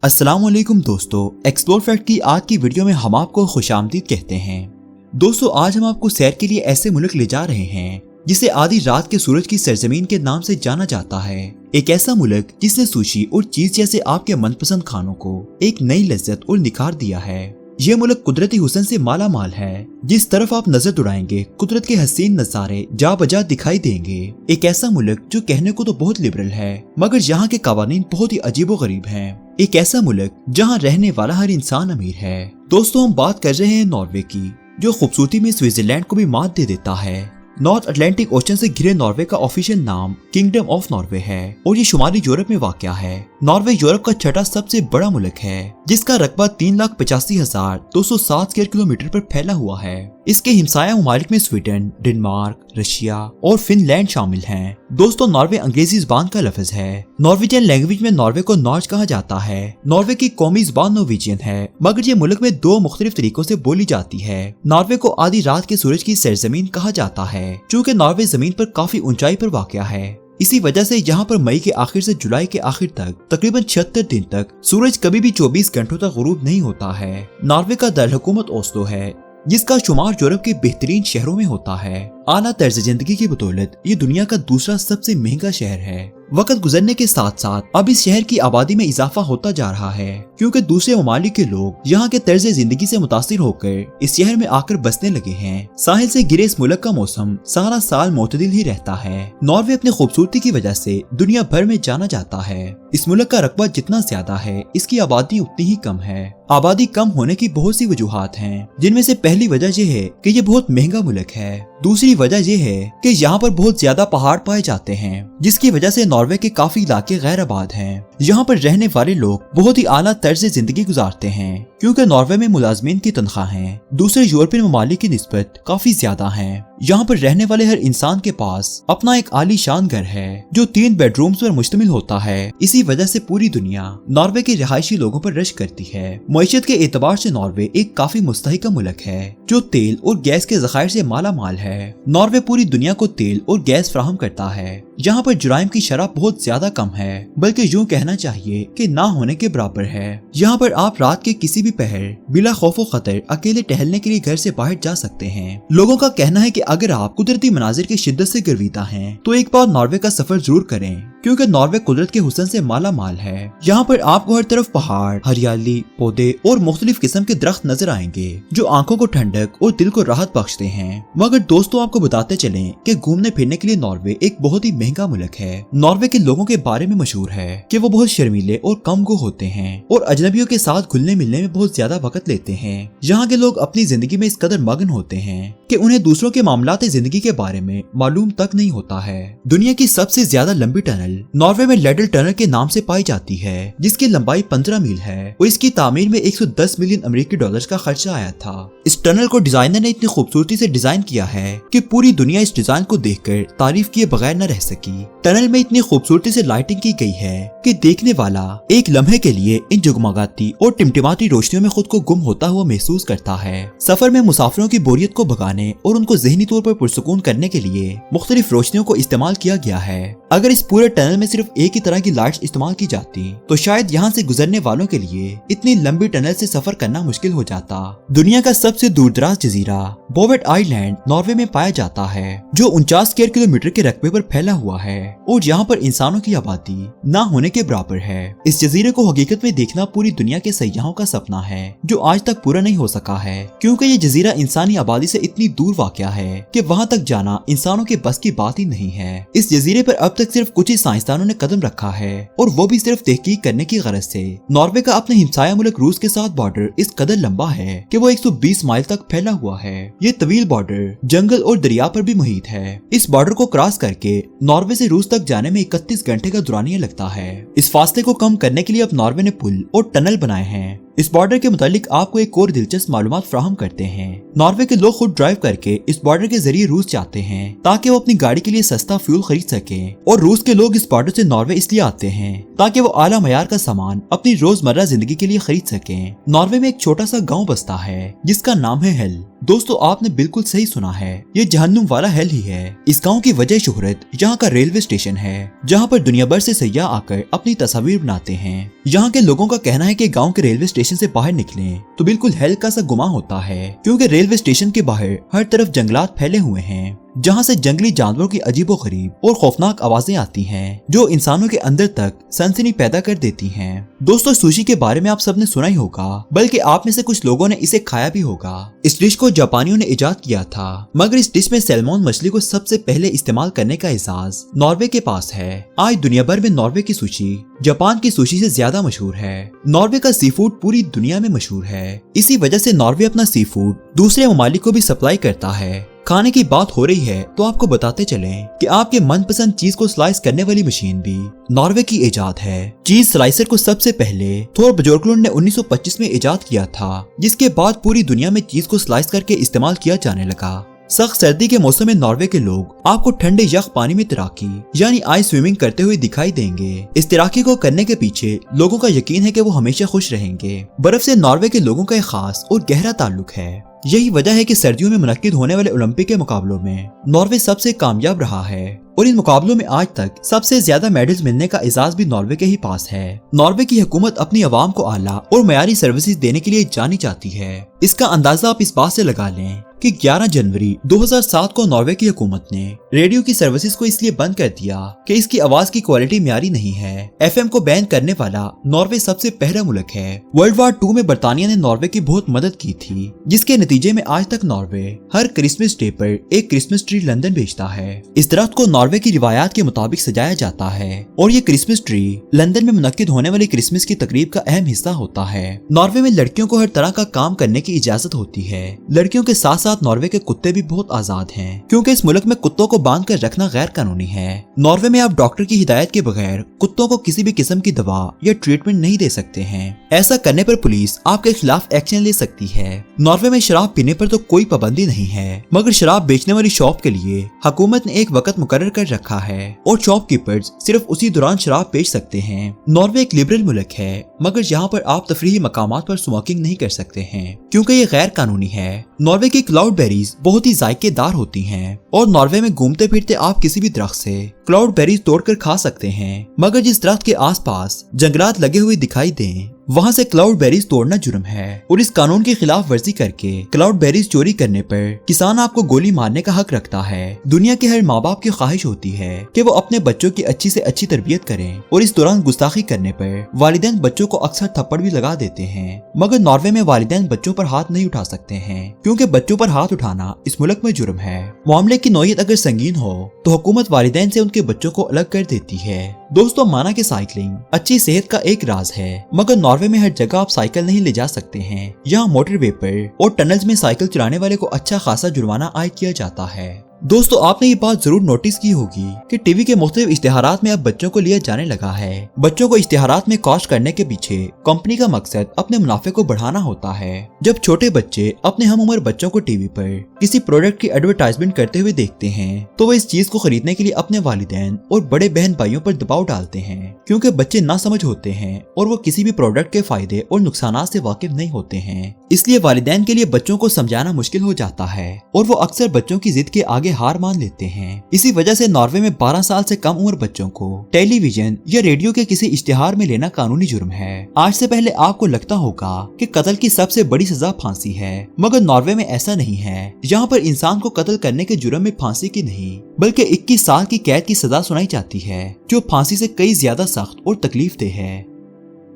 अस्सलाम वालेकुम दोस्तों, एक्सप्लोर फैक्ट की आज की वीडियो में हम आपको खुशामदीद कहते हैं। दोस्तों, आज हम आपको सैर के लिए ऐसे मुल्क ले जा रहे हैं जिसे आधी रात के सूरज की सरजमीन के नाम से जाना जाता है। एक ऐसा मुल्क जिसने सुशी और चीज जैसे आपके मनपसंद खानों को एक नई लज्जत और निखार दिया है। ये मुल्क कुदरती हुस्न से माला माल है। जिस तरफ आप नजर दौड़ाएंगे कुदरत के हसीन नजारे जा बजा दिखाई देंगे। एक ऐसा मुल्क जो कहने को तो बहुत लिबरल है मगर यहाँ के कवानीन बहुत ही अजीबो गरीब हैं। एक ऐसा मुल्क जहाँ रहने वाला हर इंसान अमीर है। दोस्तों, हम बात कर रहे हैं नॉर्वे की, जो खूबसूरती में स्विट्जरलैंड को भी मात दे देता है। नॉर्थ अटलांटिक ओशन से घिरे नॉर्वे का ऑफिशियल नाम किंगडम ऑफ नॉर्वे है और ये शुमाली यूरोप में वाक़या है। नॉर्वे यूरोप का छठा सबसे बड़ा मुल्क है जिसका रकबा 3,85,207 स्क्वायर किलोमीटर पर फैला हुआ है। इसके हिमसाया ममालिक में स्वीडन, डेनमार्क, रशिया और फिनलैंड शामिल हैं। दोस्तों, नॉर्वे अंग्रेजी जुबान का लफ्ज है। नॉर्वेजियन लैंग्वेज में नॉर्वे को नॉर्ज कहा जाता है। नॉर्वे की कौमी जुबान नॉर्वेजियन है मगर ये मुल्क में दो मुख्तलिफ तरीकों से बोली जाती है। नॉर्वे को आधी रात के सूरज की सरजमीन कहा जाता है चूँकि नॉर्वे जमीन पर काफी ऊंचाई पर वाक़या है। इसी वजह से यहाँ पर मई के आखिर से जुलाई के आखिर तक तकरीबन 76 दिन तक सूरज कभी भी 24 घंटों तक गुरूब नहीं होता है। नॉर्वे का दारहुकूमत ओस्लो है जिसका शुमार यूरोप के बेहतरीन शहरों में होता है। आला तर्ज जिंदगी की बदौलत ये दुनिया का दूसरा सबसे महंगा शहर है। वक्त गुजरने के साथ साथ अब इस शहर की आबादी में इजाफा होता जा रहा है क्योंकि दूसरे ममालिक के लोग यहाँ के तर्ज जिंदगी से मुतासिर होकर इस शहर में आकर बसने लगे हैं। साहिल से घिरे इस मुल्क का मौसम सारा साल मोतदिल ही रहता है। नॉर्वे अपनी खूबसूरती की वजह से दुनिया भर में जाना जाता है। इस मुल्क का रकबा जितना ज्यादा है इसकी आबादी उतनी ही कम है। आबादी कम होने की बहुत सी वजूहात हैं जिनमें से पहली वजह यह है कि ये बहुत महंगा मुल्क है। दूसरी वजह यह है कि यहाँ पर बहुत ज्यादा पहाड़ पाए जाते हैं जिसकी वजह से नॉर्वे के काफी इलाके गैर आबाद हैं। यहाँ पर रहने वाले लोग बहुत ही आला तर्ज जिंदगी गुजारते हैं क्योंकि नॉर्वे में मुलाजमीन की तनख्वाहें दूसरे यूरोपियन ममालिक की निस्बत काफी ज्यादा हैं। यहाँ पर रहने वाले हर इंसान के पास अपना एक आलीशान घर है जो 3 बेडरूम्स पर मुश्तमिल होता है। इसी वजह से पूरी दुनिया नॉर्वे के रिहायशी लोगों पर रश करती है। मईशत के एतबार से नॉर्वे एक काफी मुस्तहिकम मुल्क है जो तेल और गैस के ज़खायर से माला माल है। नॉर्वे पूरी दुनिया को तेल और गैस फराहम करता है। यहाँ पर जुराइम की शरह बहुत ज्यादा कम है बल्कि यूँ कहना चाहिए कि ना होने के बराबर है। यहाँ पर आप रात के किसी भी पहर बिला खौफ खतर अकेले टहलने के लिए घर से बाहर जा सकते हैं। लोगों का कहना है कि अगर आप कुदरती मनाजिर की शिद्दत से गर्विदा हैं तो एक बार नॉर्वे का सफर जरूर करें क्योंकि नॉर्वे कुदरत के हुस्न से माला माल है। यहाँ पर आपको हर तरफ पहाड़, हरियाली, पौधे और मुख्तलिफ किस्म के दरख्त नजर आएंगे जो आंखों को ठंडक और दिल को राहत बख्शते हैं। मगर दोस्तों, आपको बताते चलें कि घूमने फिरने के लिए नॉर्वे एक बहुत ही महंगा मुल्क है। नॉर्वे के लोगों के बारे में मशहूर है कि वो बहुत शर्मीले और कम गो होते हैं और अजनबियों के साथ घुलने मिलने में बहुत ज्यादा वक्त लेते हैं। यहाँ के लोग अपनी जिंदगी में इस कदर मगन होते हैं कि उन्हें दूसरों के मामलात जिंदगी के बारे में मालूम तक नहीं होता है। दुनिया की सबसे ज्यादा लंबी टनल नॉर्वे में लेडल टनल के नाम से पाई जाती है जिसकी लंबाई 15 मील है और इसकी तामीर में 110 मिलियन अमेरिकी डॉलर्स का खर्चा आया था। इस टनल को डिजाइनर ने इतनी खूबसूरती से डिजाइन किया है कि पूरी दुनिया इस डिजाइन को देखकर तारीफ किए बगैर न रह सकी। टनल में इतनी खूबसूरती से लाइटिंग की गई है कि देखने वाला एक लम्हे के लिए इन जगमगाती और टिमटिमाती रोशनियों में खुद को गुम होता हुआ महसूस करता है। सफर में मुसाफिरों की बोरियत को भगाने और उनको ज़हनी तौर पर पुरसुकून करने के लिए मुख्तलिफ रोशनियों को इस्तेमाल किया गया है। अगर इस पूरे टनल में सिर्फ एक ही तरह की लाइट्स इस्तेमाल की जाती तो शायद यहाँ से गुजरने वालों के लिए इतनी लंबी टनल से सफर करना मुश्किल हो जाता। दुनिया का सबसे दूरदराज जजीरा बोवेट आइलैंड नॉर्वे में पाया जाता है जो 49 स्क्वायर किलोमीटर के रकबे पर फैला हुआ है और यहाँ पर इंसानों की आबादी ना होने के बराबर है। इस जजीरे को हकीकत में देखना पूरी दुनिया के सयाहों का सपना है जो आज तक पूरा नहीं हो सका है क्योंकि ये जजीरा इंसानी आबादी से इतनी दूर वाक़या है कि वहाँ तक जाना इंसानों के बस की बात ही नहीं है। इस जजीरे पर अब तक सिर्फ कुछ ही साइंसदानों ने कदम रखा है और वो भी सिर्फ तहकीक करने की गरज से। नॉर्वे का अपने हिमसाया मुल्क रूस के साथ बॉर्डर इस कदर लंबा है कि वो 120 माइल तक फैला हुआ है। ये तवील बॉर्डर जंगल और दरिया पर भी मुहित है। इस बॉर्डर को क्रॉस करके नॉर्वे से रूस तक जाने में 31 घंटे का दुरानिया लगता है। इस फासले को कम करने के लिए अब नॉर्वे ने पुल और टनल बनाए हैं। इस बॉर्डर के मुतालिक आपको एक और दिलचस्प मालूमात फ्राहम करते हैं। नॉर्वे के लोग खुद ड्राइव करके इस बॉर्डर के जरिए रूस जाते हैं ताकि वो अपनी गाड़ी के लिए सस्ता फ्यूल खरीद सकें और रूस के लोग इस बॉर्डर से नॉर्वे इसलिए आते हैं ताकि वो आला मयार का सामान अपनी रोजमर्रा जिंदगी के लिए खरीद सकें। नॉर्वे में एक छोटा सा गाँव बसता है जिसका नाम है हेल। दोस्तों आपने बिल्कुल सही सुना है, ये जहन्नुम वाला हेल ही है। इस गांव की वजह शोहरत यहाँ का रेलवे स्टेशन है, जहाँ पर दुनिया भर से सयाह आकर अपनी तस्वीर बनाते हैं। यहाँ के लोगों का कहना है कि गांव के रेलवे स्टेशन से बाहर निकलें तो बिल्कुल हेल का सा गुमा होता है, क्योंकि रेलवे स्टेशन के बाहर हर तरफ जंगलात फैले हुए हैं, जहाँ से जंगली जानवरों की अजीबोगरीब और खौफनाक आवाजें आती हैं, जो इंसानों के अंदर तक सनसनी पैदा कर देती हैं। दोस्तों सुशी के बारे में आप सबने सुना ही होगा, बल्कि आप में से कुछ लोगों ने इसे खाया भी होगा। इस डिश को जापानियों ने इजाद किया था, मगर इस डिश में सैल्मन मछली को सबसे पहले इस्तेमाल करने का एजाज नॉर्वे के पास है। आज दुनिया भर में नॉर्वे की सुशी जापान की सुशी से ज्यादा मशहूर है। नॉर्वे का सी फूड पूरी दुनिया में मशहूर है। इसी वजह से नॉर्वे अपना सी फूड दूसरे ममालिक को भी सप्लाई करता है। खाने की बात हो रही है तो आपको बताते चलें कि आपके मनपसंद चीज को स्लाइस करने वाली मशीन भी नॉर्वे की इजाद है। चीज स्लाइसर को सबसे पहले थोर बजोरक्लुंड ने 1925 में इजाद किया था, जिसके बाद पूरी दुनिया में चीज को स्लाइस करके इस्तेमाल किया जाने लगा। सख्त सर्दी के मौसम में नॉर्वे के लोग आपको ठंडे यख पानी में तैराकी यानी आइस स्विमिंग करते हुए दिखाई देंगे। इस तैराकी को करने के पीछे लोगों का यकीन है कि वो हमेशा खुश रहेंगे। बर्फ से नॉर्वे के लोगों का एक खास और गहरा ताल्लुक है। यही वजह है कि सर्दियों में मुनक्किद होने वाले ओलंपिक के मुकाबलों में नॉर्वे सबसे कामयाब रहा है और इन मुकाबलों में आज तक सबसे ज्यादा मेडल्स मिलने का एजाज भी नॉर्वे के ही पास है। नॉर्वे की हुकूमत अपनी आवाम को आला और मयारी सर्विसेज देने के लिए जानी जाती है। इसका अंदाजा आप इस बात से लगा लें कि 11 जनवरी 2007 को नॉर्वे की हुकूमत ने रेडियो की सर्विसेज को इसलिए बंद कर दिया कि इसकी आवाज की क्वालिटी म्यारी नहीं है। एफएम को बैन करने वाला नॉर्वे सबसे पहला मुल्क है। वर्ल्ड वार 2 में बरतानिया ने नॉर्वे की बहुत मदद की थी, जिसके नतीजे में आज तक नॉर्वे हर क्रिसमस डे पर एक क्रिसमस ट्री लंदन भेजता है। इस दरख्त को नॉर्वे की रिवायात के मुताबिक सजाया जाता है और ये क्रिसमस ट्री लंदन में मुनक्किद होने वाली क्रिसमस की तकरीब का अहम हिस्सा होता है। नॉर्वे में लड़कियों को हर तरह का काम करने की इजाजत होती है। लड़कियों के साथ साथ नॉर्वे के कुत्ते भी बहुत आजाद हैं, क्योंकि इस मुल्क में कुत्तों को बांध कर रखना गैर कानूनी है। नॉर्वे में आप डॉक्टर की हिदायत के बगैर कुत्तों को किसी भी किस्म की दवा या ट्रीटमेंट नहीं दे सकते हैं। ऐसा करने पर पुलिस आपके खिलाफ एक्शन ले सकती है। नॉर्वे में शराब पीने पर तो कोई पाबंदी नहीं है, मगर शराब बेचने वाली शॉप के लिए हुकूमत ने एक वक्त मुकर्रर कर रखा है और शॉपकीपर्स सिर्फ उसी दौरान शराब बेच सकते हैं। नॉर्वे एक लिबरल मुल्क है, मगर यहाँ पर आप तफरीही मकामात पर स्मोकिंग नहीं कर सकते हैं, क्योंकि ये गैर कानूनी है। नॉर्वे की क्लाउड बेरीज बहुत ही जायकेदार होती हैं और नॉर्वे में घूमते फिरते आप किसी भी दरख्त से क्लाउड बेरीज तोड़कर खा सकते हैं, मगर जिस दरख्त के आसपास जंगलात लगे हुए दिखाई दें वहाँ से क्लाउड बेरीज तोड़ना जुर्म है और इस कानून की खिलाफ वर्जी करके क्लाउड बेरीज चोरी करने पर किसान आपको गोली मारने का हक रखता है। दुनिया के हर माँ बाप की ख्वाहिश होती है कि वो अपने बच्चों की अच्छी से अच्छी तरबियत करें और इस दौरान गुस्ताखी करने पर वालिदैन बच्चों को अक्सर थप्पड़ भी लगा देते हैं, मगर नॉर्वे में वालिदैन बच्चों पर हाथ नहीं उठा सकते हैं, क्योंकि बच्चों पर हाथ उठाना इस मुल्क में जुर्म है। मामले की नौयत अगर संगीन हो तो हुकूमत वालिदैन से उनके बच्चों को अलग कर देती है। दोस्तों माना कि साइकिलिंग अच्छी सेहत का एक राज है, मगर नॉर्वे में हर जगह आप साइकिल नहीं ले जा सकते हैं। यहाँ मोटरवे पर और टनल्स में साइकिल चलाने वाले को अच्छा खासा जुर्माना आयद किया जाता है। दोस्तों आपने ये बात जरूर नोटिस की होगी कि टीवी के मुख्तलिफ इश्तिहारात में अब बच्चों को लिया जाने लगा है। बच्चों को इश्तिहारात में कास्ट करने के पीछे कंपनी का मकसद अपने मुनाफे को बढ़ाना होता है। जब छोटे बच्चे अपने हम उम्र बच्चों को टीवी पर किसी प्रोडक्ट की एडवर्टाइजमेंट करते हुए देखते हैं तो वो इस चीज को खरीदने के लिए अपने वालिदैन और बड़े बहन भाइयों पर दबाव डालते हैं, क्योंकि बच्चे ना समझ होते हैं और वो किसी भी प्रोडक्ट के फायदे और नुकसान से वाकिफ नहीं होते हैं। इसलिए वालिदैन के लिए बच्चों को समझाना मुश्किल हो जाता है और वो अक्सर बच्चों की जिद के आगे हार मान लेते हैं। इसी वजह से नॉर्वे में 12 साल से कम उम्र बच्चों को टेलीविजन या रेडियो के किसी इश्तिहार में लेना कानूनी जुर्म है। आज से पहले आपको लगता होगा कि कत्ल की सबसे बड़ी सजा फांसी है, मगर नॉर्वे में ऐसा नहीं है। यहाँ पर इंसान को कत्ल करने के जुर्म में फांसी की नहीं बल्कि 21 साल की कैद की सजा सुनाई जाती है, जो फांसी से कई ज्यादा सख्त और तकलीफ दे है।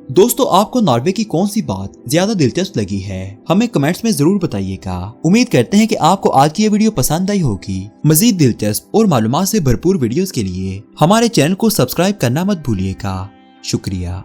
दोस्तों आपको नॉर्वे की कौन सी बात ज्यादा दिलचस्प लगी है, हमें कमेंट्स में जरूर बताइएगा। उम्मीद करते हैं कि आपको आज की ये वीडियो पसंद आई होगी। मजीद दिलचस्प और मालूमात से भरपूर वीडियोस के लिए हमारे चैनल को सब्सक्राइब करना मत भूलिएगा। शुक्रिया।